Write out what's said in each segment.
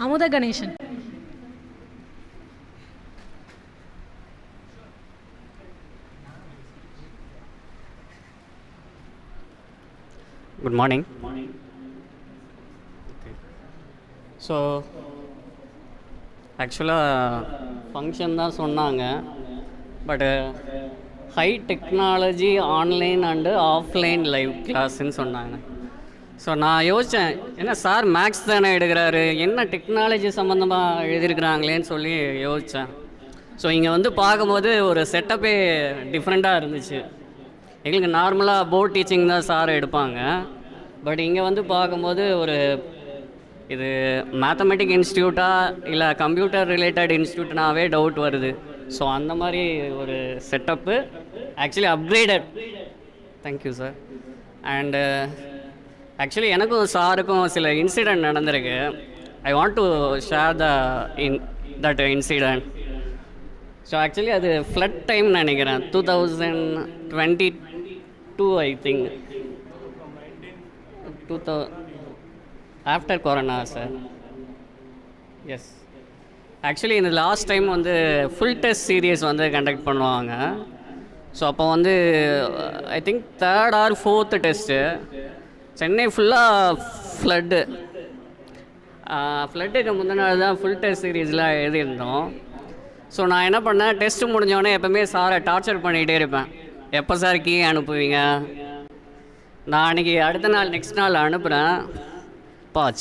அமுத Ganesan. Good morning. So ஆக்சுவலாக function தான் சொன்னாங்க, but high technology online and offline live கிளாஸ்ன்னு சொன்னாங்க. ஸோ நான் யோசித்தேன், என்ன சார் மேக்ஸ் தானே எடுக்கிறாரு, என்ன டெக்னாலஜி சம்மந்தமாக எழுதியிருக்கிறாங்களேன்னு சொல்லி யோசித்தேன். ஸோ இங்கே வந்து பார்க்கும்போது ஒரு செட்டப்பே டிஃப்ரெண்ட்டாக இருந்துச்சு. எங்களுக்கு நார்மலாக போர்ட் டீச்சிங் தான் சார் எடுப்பாங்க, பட் இங்கே வந்து பார்க்கும்போது ஒரு இது மேத்தமெட்டிக் இன்ஸ்டியூட்டா இல்லை கம்ப்யூட்டர் ரிலேட்டட் இன்ஸ்டியூட்னாவே டவுட் வருது. ஸோ அந்த மாதிரி ஒரு setup actually upgraded. Thank you sir. And actually எனக்கும் சாருக்கும் சில இன்சிடெண்ட் நடந்திருக்கு. I want to share that incident. So actually அது ஃப்ளட் டைம் நினைக்கிறேன், 2022 I think, after corona sir. Yes, actually இந்த லாஸ்ட் டைம் வந்து ஃபுல் டெஸ்ட் சீரியஸ் வந்து கண்டக்ட் பண்ணுவாங்க. ஸோ அப்போ வந்து I think 3rd or 4th test Chennai ஃபுல்லாக ஃப்ளட்டுக்கு முந்தின நாள் தான் ஃபுல் டெஸ்ட் சீரீஸ்லாம் எழுதியிருந்தோம். ஸோ நான் என்ன பண்ணேன், டெஸ்ட்டு முடிஞ்சோடனே எப்போவுமே சாரை டார்ச்சர் பண்ணிகிட்டே இருப்பேன், எப்போ சார் கீ அனுப்புவீங்க. நான் அன்றைக்கி அடுத்த நாள் நெக்ஸ்ட் நாள் அனுப்புகிறேன்,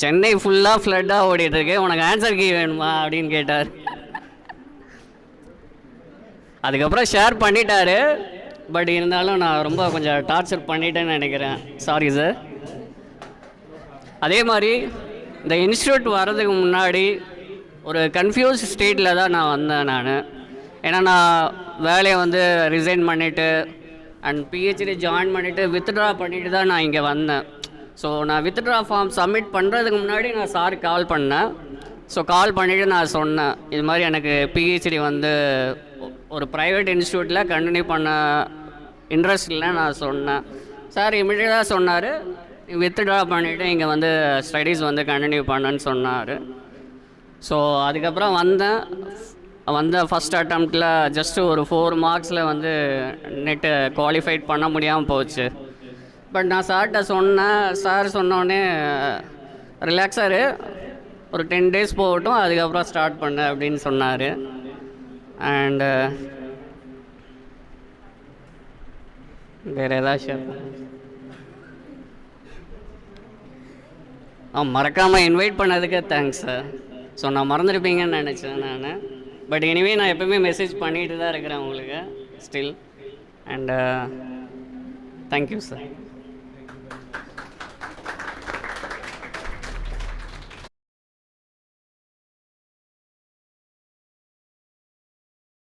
சென்னை ஃபுல்லாக ஃப்ளட்டாக ஓடிட்டுருக்கு, உனக்கு ஆன்சர் கீ வேணுமா அப்படின்னு கேட்டார். அதுக்கப்புறம் ஷேர் பண்ணிட்டாரு, பட் இருந்தாலும் நான் ரொம்ப கொஞ்சம் டார்ச்சர் பண்ணிட்டேன்னு நினைக்கிறேன். Sorry sir. அதே மாதிரி இந்த இன்ஸ்டியூட் வர்றதுக்கு முன்னாடி ஒரு கன்ஃபியூஸ் ஸ்டேட்டில் தான் நான் வந்தேன். ஏன்னா நான் வேலையை வந்து ரிசைன் பண்ணிவிட்டு அண்ட் பிஹெச்டி ஜாயின் பண்ணிவிட்டு வித்ட்ரா பண்ணிவிட்டு தான் நான் இங்கே வந்தேன். ஸோ நான் வித்ட்ரா ஃபார்ம் சப்மிட் பண்ணுறதுக்கு முன்னாடி நான் சாருக்கு கால் பண்ணேன். ஸோ கால் பண்ணிவிட்டு நான் சொன்னேன், இது மாதிரி எனக்கு பிஹெச்டி வந்து ஒரு ப்ரைவேட் இன்ஸ்டியூட்டில் கண்டினியூ பண்ண இன்ட்ரெஸ்ட் இல்லை நான் சொன்னேன். சார் இமீடியட்டாக சொன்னார், வித்ட்ரா பண்ணிவிட்டு இங்கே வந்து ஸ்டடீஸ் வந்து கண்டினியூ பண்ணேன்னு சொன்னார். ஸோ அதுக்கப்புறம் வந்த ஃபஸ்ட் அட்டம்ப்டில் ஜஸ்ட்டு ஒரு 4 மார்க்ஸில் வந்து நெட்டு குவாலிஃபைட் பண்ண முடியாமல் போச்சு. பட் நான் சார்கிட்ட சொன்னேன், சார் சொன்னோடனே ரிலாக்ஸாரு, ஒரு 10 days போகட்டும், அதுக்கப்புறம் ஸ்டார்ட் பண்ண அப்படின்னு சொன்னார். அண்டு வேறு ஏதாவது ஷேர் மறக்காமல் இன்வைட் பண்ணதுக்கு தேங்க்ஸ் சார். ஸோ நான் மறந்துருப்பீங்கன்னு நினச்சேன் நான், பட் எனிவே நான் எப்போவுமே மெசேஜ் பண்ணிட்டு தான் இருக்கிறேன் உங்களுக்கு ஸ்டில். And thank you sir.